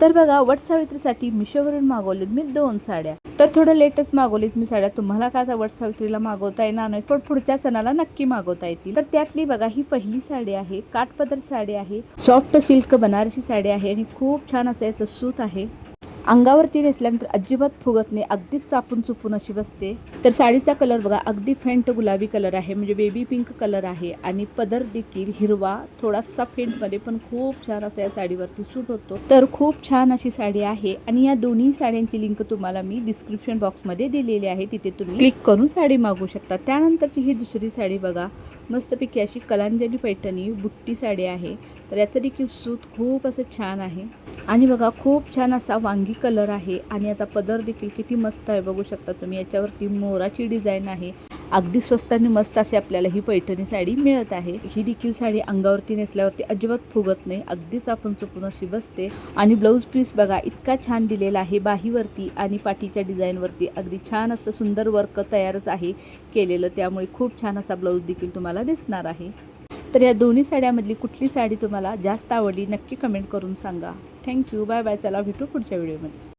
तर बघा वटसावित्रीसाठी मिशोवरून मागवलेत मी 2 साड्या. तर थोडं लेटच मागवलीत मी साड्या. तुम्हाला काय आता वटसावित्रीला मागवता येणार नाही, पण पुढच्या सणाला नक्की मागवता येतील. तर त्यातली बघा ही पहिली साडी आहे, काठपदर साडी आहे, सॉफ्ट सिल्क बनारसी साडी आहे आणि खूप छान असं याचं सूत आहे. अंगावरती नेसल्यानंतर अजिबात फुगत नाही, अगदीच चापून चुपून अशी बसते. तर साडीचा कलर बघा अगदी फेंट गुलाबी कलर आहे, म्हणजे बेबी पिंक कलर आहे आणि पदर देखील हिरवा थोडासा फेंटमध्ये पण खूप छान असा या साडीवरती सूट होतो. तर खूप छान अशी साडी आहे आणि या दोन्ही साड्यांची लिंक तुम्हाला मी डिस्क्रिप्शन बॉक्समध्ये दिलेली आहे, तिथे तुम्ही क्लिक करून साडी मागवू शकता. त्यानंतरची ही दुसरी साडी बघा, मस्तपैकी अशी कलांजली पैठणी बुट्टी साडी आहे. तर याचं देखील सूत खूप असं छान आहे आणि बघा खूप छान असा वांगी कलर आहे आणि याचा पदर देखील किती मस्त आहे, बघू शकता तुम्ही. याच्यावरती मोराची डिझाईन आहे. अगदी स्वस्त आणि मस्त अशी आपल्याला ही पैठणी साडी मिळत आहे. ही देखील साडी अंगावरती नेसल्यावरती अजिबात फुगत नाही, अगदीच आपण चुकून अशी बसते. आणि ब्लाऊज पीस बघा इतका छान दिलेला आहे, बाहीवरती आणि पाठीच्या डिझाईनवरती अगदी छान असं सुंदर वर्क तयारच आहे केलेलं, त्यामुळे खूप छान असा ब्लाऊज देखील तुम्हाला दिसणार आहे. तर या दोन्ही साड्यामधली कुठली साडी तुम्हाला जास्त आवडली नक्की कमेंट करून सांगा. Thank you, bye bye. चला भेटू पुढच्या व्हिडिओमध्ये.